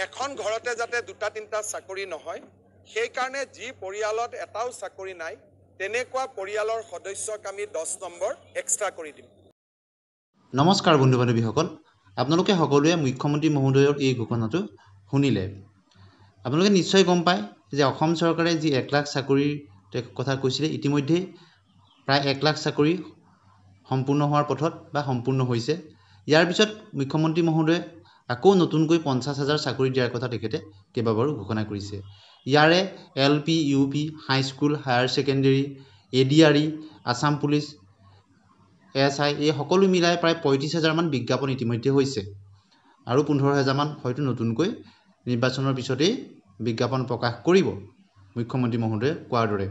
এখন ঘৰতে যাতে দুটা তিনিটা চাকৰি নহয়, সেইকাৰণে যি পৰিয়ালত এটাও চাকৰি নাই তেনেকুৱা পৰিয়ালৰ সদস্যক আমি 10 নম্বৰ এক্সট্ৰা কৰি দিম। নমস্কাৰ বন্ধু বান্ধৱীসকল, আপোনালোকে সকলোৱে মুখ্যমন্ত্ৰী মহোদয়ৰ এই ঘোষণাটো শুনিলে। আপোনালোকে নিশ্চয় গম পায় যে অসম চৰকাৰে যি 1 লাখ চাকৰিৰ কথা কৈছিলে, ইতিমধ্যে প্ৰায় 1 লাখ চাকৰি সম্পূৰ্ণ হোৱাৰ পথত বা সম্পূৰ্ণ হৈছে। ইয়াৰ পিছত মুখ্যমন্ত্ৰী মহোদয়ে আকৌ নতুনকৈ 50,000 চাকৰি দিয়াৰ কথা তেখেতে কেইবাবাৰো ঘোষণা কৰিছে। ইয়াৰে LP, UP, high school, higher secondary, ADRE, Assam police, SI এই সকলো মিলাই প্ৰায় 35,000 মান বিজ্ঞাপন ইতিমধ্যে হৈছে আৰু 15,000 মান হয়তো নতুনকৈ নিৰ্বাচনৰ পিছতেই বিজ্ঞাপন প্ৰকাশ কৰিব মুখ্যমন্ত্ৰী মহোদয়ে কোৱাৰ দৰে।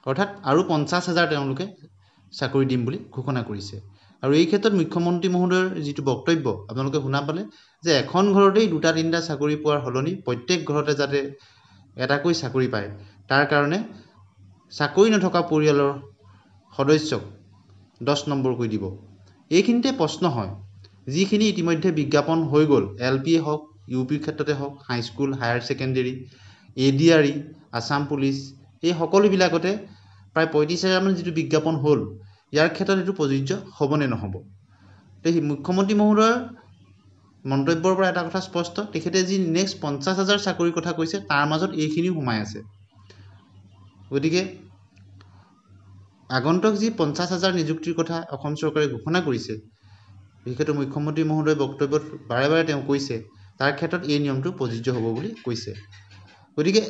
অৰ্থাৎ আৰু 50,000 তেওঁলোকে চাকৰি দিম বুলি ঘোষণা কৰিছে। আৰু এই ক্ষেত্ৰত মুখ্যমন্ত্ৰী মহোদয়ৰ যিটো বক্তব্য আপোনালোকে শুনা পালে যে এখন ঘৰতেই দুটা তিনিটা চাকৰি পোৱাৰ সলনি প্ৰত্যেক ঘৰতে যাতে এটাকৈ চাকৰি পায়, তাৰ কাৰণে চাকৰি নথকা পৰিয়ালৰ সদস্যক 10 নম্বৰকৈ দিব। এইখিনিতে প্ৰশ্ন হয়, যিখিনি ইতিমধ্যে বিজ্ঞাপন হৈ গ'ল, LP হওক, UPৰ ক্ষেত্ৰতে হওক, high school, higher secondary, ADRE, Assam police এই সকলোবিলাকতে প্ৰায় 35,000 মান যিটো বিজ্ঞাপন হ'ল, ইয়াৰ ক্ষেত্ৰত এইটো প্ৰযোজ্য হ'বনে নহ'ব? মুখ্যমন্ত্ৰী মহোদয়ৰ মন্তব্যৰ পৰা এটা কথা স্পষ্ট, তেখেতে যি নেক্সট 50,000 চাকৰিৰ কথা কৈছে তাৰ মাজত এইখিনিও সোমাই আছে। গতিকে আগন্তুক যি 50,000 নিযুক্তিৰ কথা অসম চৰকাৰে ঘোষণা কৰিছে, বিশেষকৈ মুখ্যমন্ত্ৰী মহোদয়ৰ বক্তব্যত বাৰে বাৰে তেওঁ কৈছে, তাৰ ক্ষেত্ৰত এই নিয়মটো প্ৰযোজ্য হ'ব বুলি কৈছে। গতিকে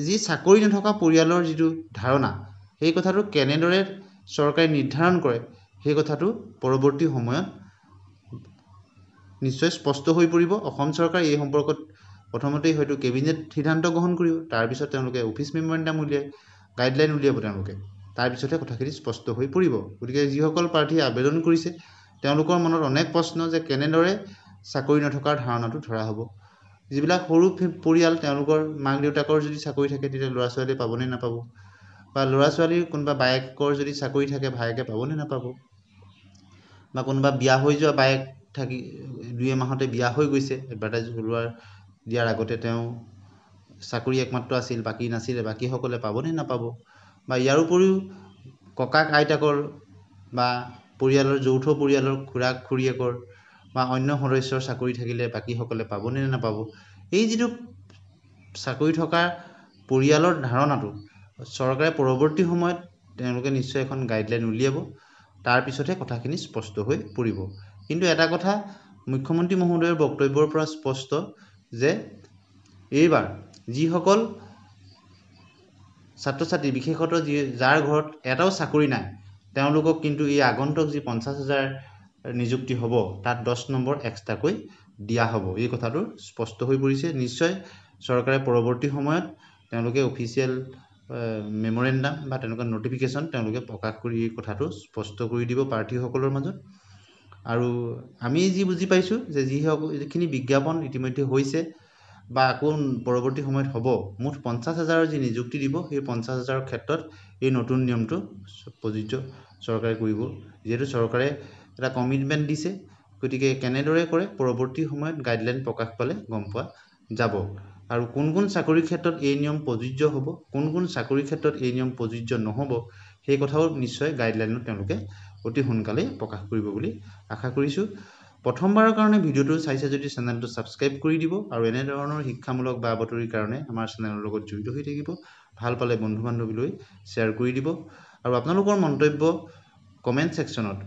যি চাকৰি নথকা পৰিয়ালৰ যিটো ধাৰণা, সেই কথাটো কেনেদৰে চৰকাৰে নিৰ্ধাৰণ কৰে সেই কথাটো পৰৱৰ্তী সময়ত নিশ্চয় স্পষ্ট হৈ পৰিব। অসম চৰকাৰে এই সম্পৰ্কত প্ৰথমতেই হয়তো কেবিনেট সিদ্ধান্ত গ্ৰহণ কৰিব, তাৰপিছত তেওঁলোকে অফিচ মেমৰেণ্ডাম উলিয়াই গাইডলাইন উলিয়াব তেওঁলোকে, তাৰপিছতহে কথাখিনি স্পষ্ট হৈ পৰিব। গতিকে যিসকল প্ৰাৰ্থীয়ে আবেদন কৰিছে তেওঁলোকৰ মনত অনেক প্ৰশ্ন যে কেনেদৰে চাকৰি নথকাৰ ধাৰণাটো ধৰা হ'ব। যিবিলাক সৰু পৰিয়াল, তেওঁলোকৰ মাক দেউতাকৰ যদি চাকৰি থাকে তেতিয়া ল'ৰা ছোৱালীয়ে পাবনে নাপাব, বা ল'ৰা ছোৱালীৰ কোনোবা বায়েকৰ যদি চাকৰি থাকে ভায়েকে পাবনে নাপাব, বা কোনোবা বিয়া হৈ যোৱা বায়েক থাকি 2 মাহতে বিয়া হৈ গৈছে, এডভাৰটাইজ দিয়াৰ আগতে তেওঁ চাকৰি একমাত্ৰ আছিল, বাকী নাছিলে, বাকীসকলে পাবনে নাপাব, বা ইয়াৰ উপৰিও ককাক আইতাকৰ বা পৰিয়ালৰ যৌথ পৰিয়ালৰ খুৰাক খুৰীয়েকৰ বা অন্য সদস্যৰ চাকৰি থাকিলে বাকীসকলে পাবনে নাপাব। এই যিটো চাকৰি থকা পৰিয়ালৰ ধাৰণাটো চৰকাৰে পৰৱৰ্তী সময়ত তেওঁলোকে নিশ্চয় এখন গাইডলাইন উলিয়াব, তাৰপিছতহে কথাখিনি স্পষ্ট হৈ পৰিব। কিন্তু এটা কথা মুখ্যমন্ত্ৰী মহোদয়ৰ বক্তব্যৰ পৰা স্পষ্ট যে এইবাৰ যিসকল ছাত্ৰ ছাত্ৰী, বিশেষতঃ যাৰ ঘৰত এটাও চাকৰি নাই, তেওঁলোকক কিন্তু এই আগন্তুক যি 50,000 নিযুক্তি হ'ব তাত 10 নম্বৰ এক্সট্ৰাকৈ দিয়া হ'ব। এই কথাটো স্পষ্ট হৈ পৰিছে। নিশ্চয় চৰকাৰে পৰৱৰ্তী সময়ত তেওঁলোকে অফিচিয়েল মেমৰেণ্ডাম বা তেনেকুৱা নটিফিকেশ্যন তেওঁলোকে প্ৰকাশ কৰি এই কথাটো স্পষ্ট কৰি দিব প্ৰাৰ্থীসকলৰ মাজত। আৰু আমি যি বুজি পাইছোঁ যে যিখিনি বিজ্ঞাপন ইতিমধ্যে হৈছে বা আকৌ পৰৱৰ্তী সময়ত হ'ব, মুঠ 50,000 যি নিযুক্তি দিব, সেই 50,000 ক্ষেত্ৰত এই নতুন নিয়মটো প্ৰযোজ্য চৰকাৰে কৰিব, যিহেতু চৰকাৰে এটা কমিটমেণ্ট দিছে। গতিকে কেনেদৰে কৰে পৰৱৰ্তী সময়ত গাইডলাইন প্ৰকাশ পালে গম পোৱা যাব। আৰু কোন কোন চাকৰিৰ ক্ষেত্ৰত এই নিয়ম প্ৰযোজ্য হ'ব, কোন কোন চাকৰিৰ ক্ষেত্ৰত এই নিয়ম প্ৰযোজ্য নহ'ব, সেই কথাও নিশ্চয় গাইডলাইনত তেওঁলোকে অতি সোনকালেই প্ৰকাশ কৰিব বুলি আশা কৰিছোঁ। প্ৰথমবাৰৰ কাৰণে ভিডিঅ'টো চাইছে যদি চেনেলটো ছাবস্ক্ৰাইব কৰি দিব, আৰু এনেধৰণৰ শিক্ষামূলক বা বাতৰিৰ কাৰণে আমাৰ চেনেলৰ লগত জড়িত হৈ থাকিব। ভাল পালে বন্ধু বান্ধৱীলৈ শ্বেয়াৰ কৰি দিব, আৰু আপোনালোকৰ মন্তব্য কমেণ্ট ছেকশ্যনত